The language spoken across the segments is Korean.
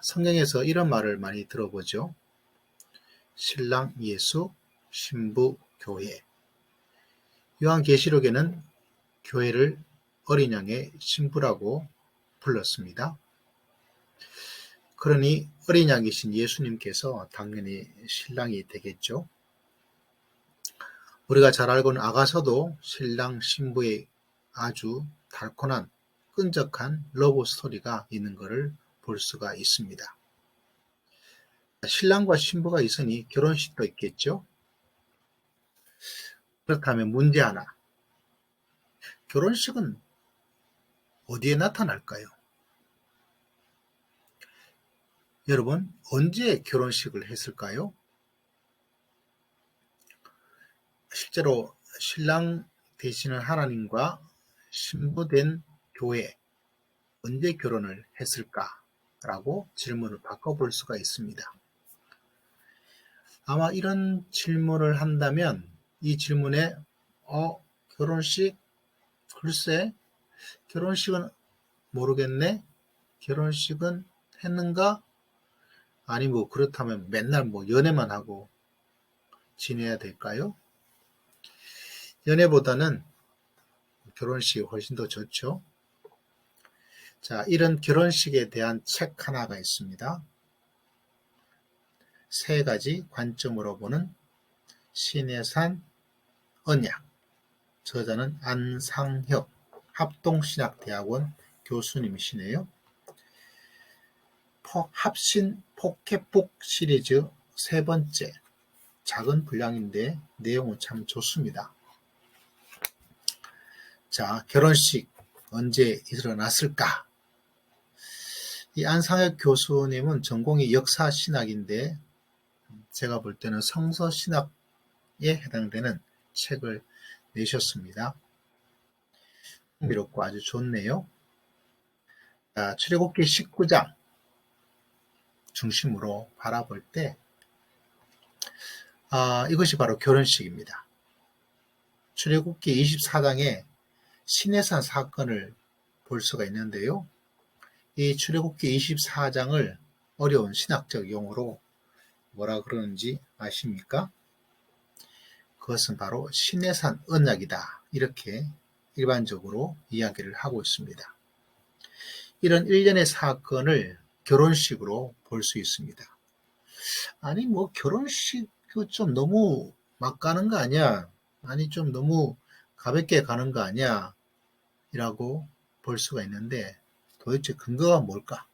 성경에서 이런 말을 많이 들어보죠. 신랑 예수, 신부 교회. 요한계시록에는 교회를 어린 양의 신부라고 불렀습니다. 그러니 어린 양이신 예수님께서 당연히 신랑이 되겠죠. 우리가 잘 알고는 아가서도 신랑 신부의 아주 달콤한 끈적한 러브 스토리가 있는 것을 볼 수가 있습니다. 신랑과 신부가 있으니 결혼식도 있겠죠. 그렇다면 문제 하나. 결혼식은 어디에 나타날까요? 여러분, 언제 결혼식을 했을까요? 실제로 신랑 되시는 하나님과 신부된 교회, 언제 결혼을 했을까라고 질문을 바꿔볼 수가 있습니다. 아마 이런 질문을 한다면 이 질문에 결혼식? 글쎄, 결혼식은 모르겠네? 결혼식은 했는가? 아니 그렇다면 맨날 연애만 하고 지내야 될까요? 연애보다는 결혼식이 훨씬 더 좋죠. 자, 이런 결혼식에 대한 책 하나가 있습니다. 세 가지 관점으로 보는 신해산 언약. 저자는 안상혁 합동신학대학원 교수님이시네요. 합신 포켓북 시리즈 세 번째, 작은 분량인데 내용은 참 좋습니다. 자, 결혼식 언제 일어났을까? 이 안상혁 교수님은 전공이 역사신학인데 제가 볼 때는 성서신학에 해당되는 책을 내셨습니다. 흥미롭고 아주 좋네요. 자, 출애굽기 19장 중심으로 바라볼 때 이것이 바로 결혼식입니다. 출애굽기 24장에 시내산 사건을 볼 수가 있는데요. 이 출애굽기 24장을 어려운 신학적 용어로 뭐라 그러는지 아십니까? 그것은 바로 시내산 언약이다. 이렇게 일반적으로 이야기를 하고 있습니다. 이런 일련의 사건을 결혼식으로 볼 수 있습니다. 아니 결혼식 좀 너무 막 가는 거 아니야? 아니 좀 너무 가볍게 가는 거 아니야? 이라고 볼 수가 있는데 도대체 근거가 뭘까?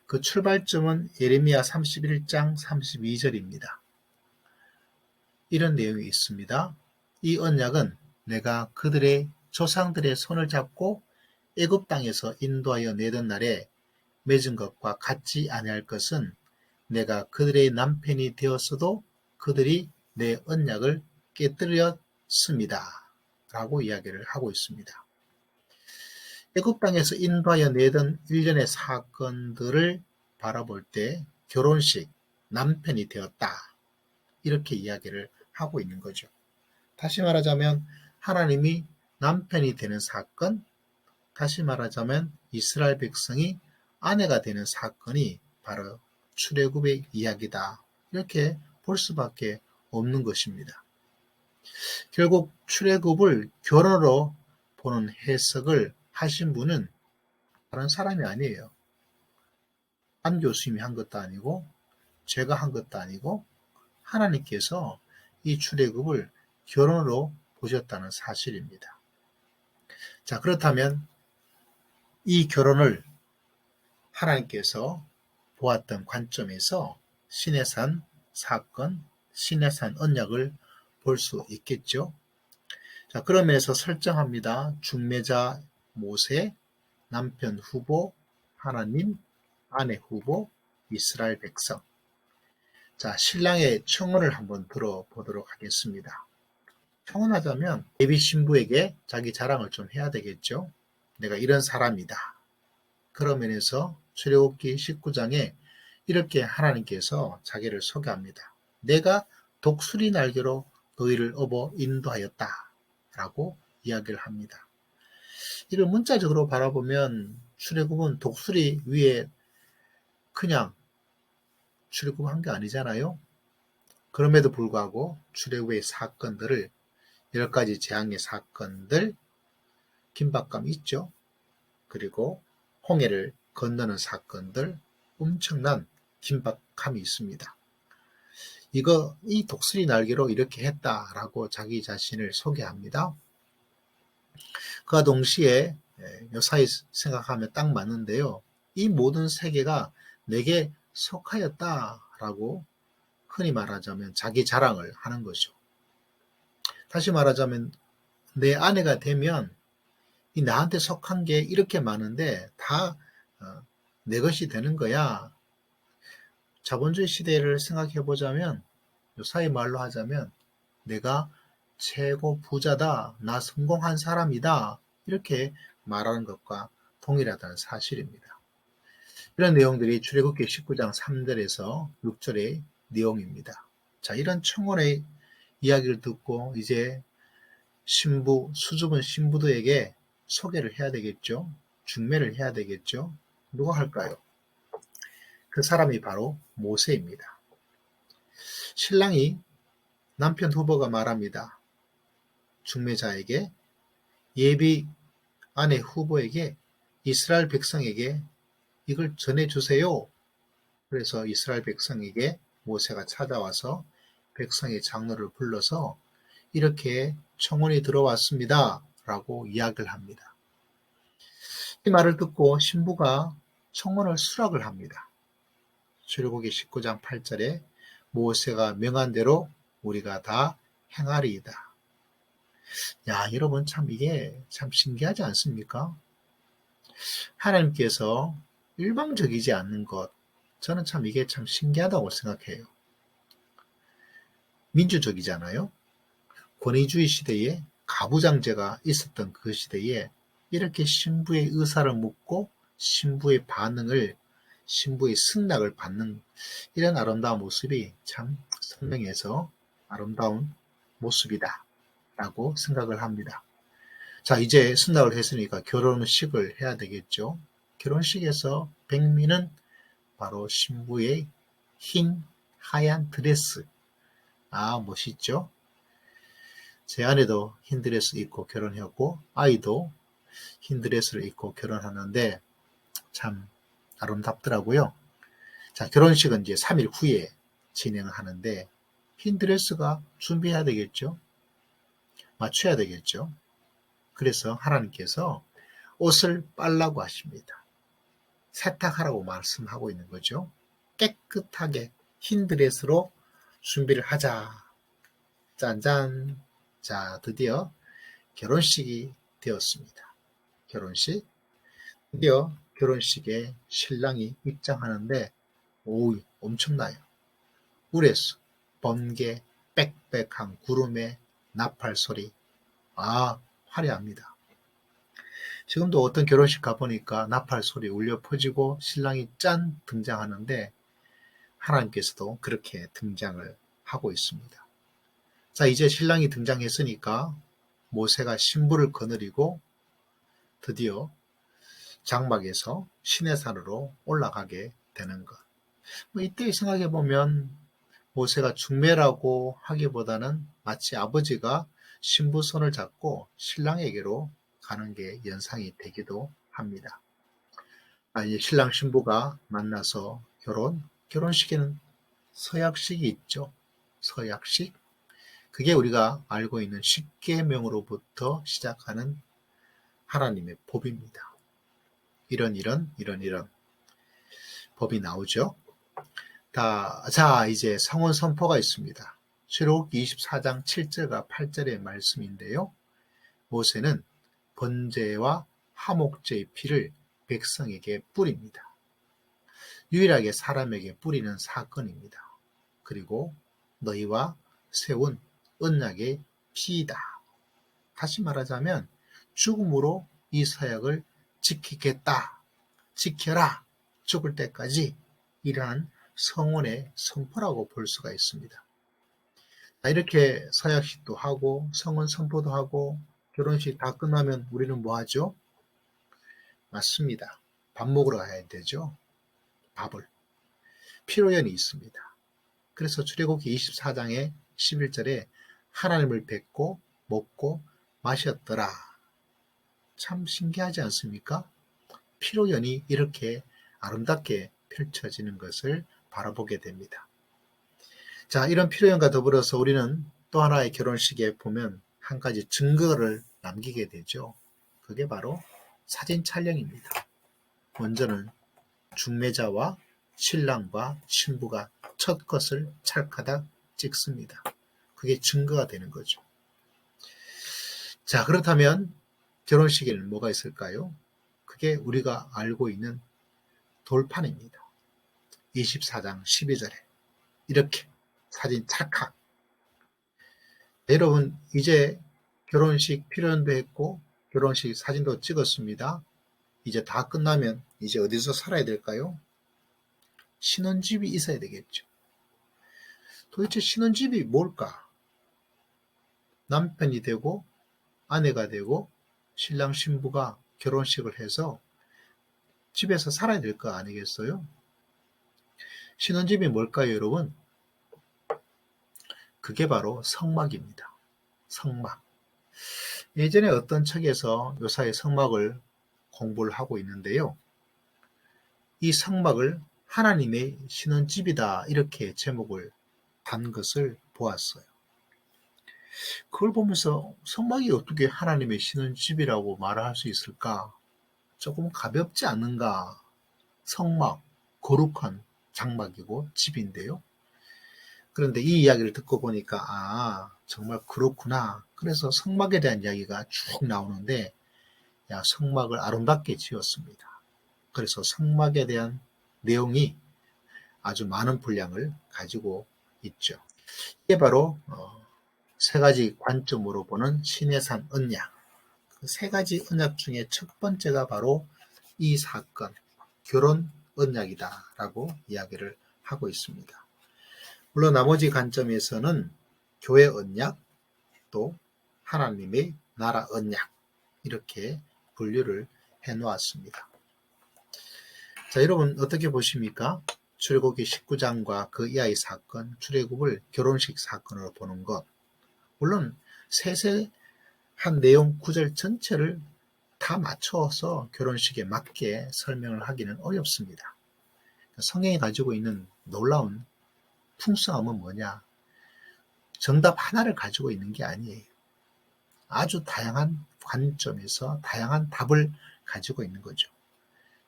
그 출발점은 예레미야 31장 32절입니다. 이런 내용이 있습니다. 이 언약은 내가 그들의 조상들의 손을 잡고 애굽 땅에서 인도하여 내던 날에 맺은 것과 같지 아니할 것은 내가 그들의 남편이 되었어도 그들이 내 언약을 깨뜨렸습니다. 라고 이야기를 하고 있습니다. 애굽 땅에서 인도하여 내던 일련의 사건들을 바라볼 때 결혼식, 남편이 되었다. 이렇게 이야기를 하고 있는 거죠. 다시 말하자면 하나님이 남편이 되는 사건, 다시 말하자면 이스라엘 백성이 아내가 되는 사건이 바로 출애굽의 이야기다. 이렇게 볼 수밖에 없는 것입니다. 결국 출애굽을 결혼으로 보는 해석을 하신 분은 다른 사람이 아니에요. 안 교수님이 한 것도 아니고 제가 한 것도 아니고 하나님께서 이 출애굽을 결혼으로 보셨다는 사실입니다. 자, 그렇다면 이 결혼을 하나님께서 보았던 관점에서 시내산 사건, 시내산 언약을 볼 수 있겠죠. 자, 그런 면에서 설정합니다. 중매자 모세, 남편 후보, 하나님, 아내 후보, 이스라엘 백성. 자, 신랑의 청혼을 한번 들어보도록 하겠습니다. 청혼하자면 예비 신부에게 자기 자랑을 좀 해야 되겠죠. 내가 이런 사람이다. 그런 면에서 출애굽기 19장에 이렇게 하나님께서 자기를 소개합니다. 내가 독수리 날개로 너희를 업어 인도하였다. 라고 이야기를 합니다. 이걸 문자적으로 바라보면 출애굽은 독수리 위에 그냥 출애굽한 게 아니잖아요. 그럼에도 불구하고 출애굽의 사건들을 10가지 재앙의 사건들, 긴박감이 있죠. 그리고 홍해를 건너는 사건들, 엄청난 긴박함이 있습니다. 이 독수리 날개로 이렇게 했다라고 자기 자신을 소개합니다. 그와 동시에 요사이 생각하면 딱 맞는데요. 이 모든 세계가 내게 속하였다라고 흔히 말하자면 자기 자랑을 하는 거죠. 다시 말하자면 내 아내가 되면 이 나한테 속한 게 이렇게 많은데 다 내 것이 되는 거야. 자본주의 시대를 생각해 보자면 요사이 말로 하자면 내가 최고 부자다, 나 성공한 사람이다 이렇게 말하는 것과 동일하다는 사실입니다. 이런 내용들이 출애굽기 19장 3절에서 6절의 내용입니다. 자, 이런 청혼의 이야기를 듣고 이제 수줍은 신부들에게 소개를 해야 되겠죠. 중매를 해야 되겠죠. 누가 할까요? 그 사람이 바로 모세입니다. 신랑이 남편 후보가 말합니다. 중매자에게, 예비 아내 후보에게, 이스라엘 백성에게 이걸 전해주세요. 그래서 이스라엘 백성에게 모세가 찾아와서 백성의 장로를 불러서 이렇게 청혼이 들어왔습니다. 라고 이야기를 합니다. 이 말을 듣고 신부가 청혼을 수락을 합니다. 출애굽기 19장 8절에 모세가 명한 대로 우리가 다 행하리이다. 야, 여러분 이게 참 신기하지 않습니까? 하나님께서 일방적이지 않는 것, 저는 이게 참 신기하다고 생각해요. 민주적이잖아요. 권위주의 시대에 가부장제가 있었던 그 시대에 이렇게 신부의 의사를 묻고 신부의 반응을, 신부의 승낙을 받는 이런 아름다운 모습이 참 선명해서 아름다운 모습이다 라고 생각을 합니다. 자, 이제 승낙을 했으니까 결혼식을 해야 되겠죠. 결혼식에서 백미는 바로 신부의 흰 하얀 드레스. 아, 멋있죠? 제 아내도 흰 드레스 입고 결혼했고 아이도 흰 드레스를 입고 결혼하는데 참 아름답더라고요. 자, 결혼식은 이제 3일 후에 진행하는데 흰 드레스가 준비해야 되겠죠. 맞춰야 되겠죠. 그래서 하나님께서 옷을 빨라고 하십니다. 세탁하라고 말씀하고 있는 거죠. 깨끗하게 흰 드레스로 준비를 하자. 짠짠. 자, 드디어 결혼식이 되었습니다. 결혼식. 드디어 결혼식에 신랑이 입장하는데 오우, 엄청나요. 울에서 번개, 빽빽한 구름의 나팔 소리. 아, 화려합니다. 지금도 어떤 결혼식 가보니까 나팔 소리 울려 퍼지고 신랑이 짠 등장하는데 하나님께서도 그렇게 등장을 하고 있습니다. 자, 이제 신랑이 등장했으니까 모세가 신부를 거느리고 드디어 장막에서 시내산으로 올라가게 되는 것. 이때 생각해보면 모세가 중매라고 하기보다는 마치 아버지가 신부 손을 잡고 신랑에게로 가는 게 연상이 되기도 합니다. 이제 신랑 신부가 만나서 결혼식에는 서약식이 있죠. 서약식. 그게 우리가 알고 있는 십계명으로부터 시작하는 하나님의 법입니다. 이런 법이 나오죠. 자, 이제 성혼 선포가 있습니다. 출애굽기 24장 7절과 8절의 말씀인데요. 모세는 번제와 화목제의 피를 백성에게 뿌립니다. 유일하게 사람에게 뿌리는 사건입니다. 그리고 너희와 세운 언약의 피이다. 다시 말하자면 죽음으로 이 서약을 지키겠다. 지켜라. 죽을 때까지 이러한 성혼의 선포라고 볼 수가 있습니다. 이렇게 서약식도 하고 성혼 선포도 하고 결혼식 다 끝나면 우리는 뭐 하죠? 맞습니다. 밥 먹으러 가야 되죠. 밥을. 피로연이 있습니다. 그래서 출애굽기 24장의 11절에 하나님을 뵙고 먹고 마셨더라. 참 신기하지 않습니까? 피로연이 이렇게 아름답게 펼쳐지는 것을 바라보게 됩니다. 자, 이런 피로연과 더불어서 우리는 또 하나의 결혼식에 보면 한 가지 증거를 남기게 되죠. 그게 바로 사진 촬영입니다. 먼저는 중매자와 신랑과 신부가 첫 것을 찰카닥 찍습니다. 그게 증거가 되는 거죠. 자, 그렇다면 결혼식에는 뭐가 있을까요? 그게 우리가 알고 있는 돌판입니다. 24장 12절에 이렇게 사진 찰칵. 여러분, 이제 결혼식 필연도 했고 결혼식 사진도 찍었습니다. 이제 다 끝나면 이제 어디서 살아야 될까요? 신혼집이 있어야 되겠죠. 도대체 신혼집이 뭘까? 남편이 되고 아내가 되고 신랑 신부가 결혼식을 해서 집에서 살아야 될 거 아니겠어요? 신혼집이 뭘까요, 여러분? 그게 바로 성막입니다. 성막. 예전에 어떤 책에서 요사이 성막을 공부를 하고 있는데요. 이 성막을 하나님의 신혼집이다 이렇게 제목을 단 것을 보았어요. 그걸 보면서 성막이 어떻게 하나님의 신혼집이라고 말할 수 있을까? 조금 가볍지 않는가? 성막, 거룩한 장막이고 집인데요. 그런데 이 이야기를 듣고 보니까 정말 그렇구나. 그래서 성막에 대한 이야기가 쭉 나오는데 성막을 아름답게 지었습니다. 그래서 성막에 대한 내용이 아주 많은 분량을 가지고 있죠. 이게 바로 세 가지 관점으로 보는 신해산 언약. 그 세 가지 언약 중에 첫 번째가 바로 이 사건, 결혼 언약이다라고 이야기를 하고 있습니다. 물론 나머지 관점에서는 교회 언약, 또 하나님의 나라 언약 이렇게 분류를 해놓았습니다. 자, 여러분 어떻게 보십니까? 출애굽기 19장과 그 이하의 사건, 출애굽을 결혼식 사건으로 보는 것. 물론 세세한 내용 구절 전체를 다 맞춰서 결혼식에 맞게 설명을 하기는 어렵습니다. 성경이 가지고 있는 놀라운 풍성함은 뭐냐? 정답 하나를 가지고 있는 게 아니에요. 아주 다양한 관점에서 다양한 답을 가지고 있는 거죠.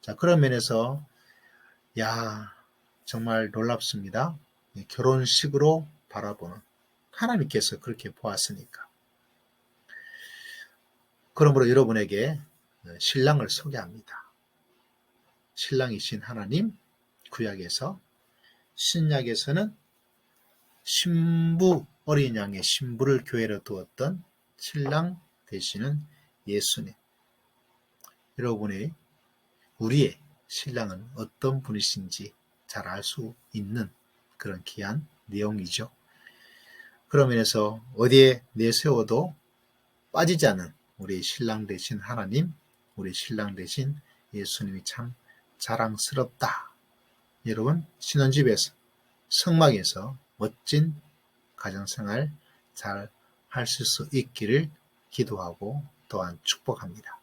자, 그런 면에서 정말 놀랍습니다. 결혼식으로 바라보는 하나님께서 그렇게 보았으니까. 그러므로 여러분에게 신랑을 소개합니다. 신랑이신 하나님, 구약에서, 신약에서는 신부, 어린 양의 신부를 교회로 두었던 신랑 되시는 예수님. 여러분의, 우리의 신랑은 어떤 분이신지 잘 알 수 있는 그런 귀한 내용이죠. 그런 면에서 어디에 내세워도 빠지지 않은 우리 신랑 되신 하나님, 우리 신랑 되신 예수님이 참 자랑스럽다. 여러분, 신혼집에서, 성막에서 멋진 가정생활 잘 하실 수 있기를 기도하고 또한 축복합니다.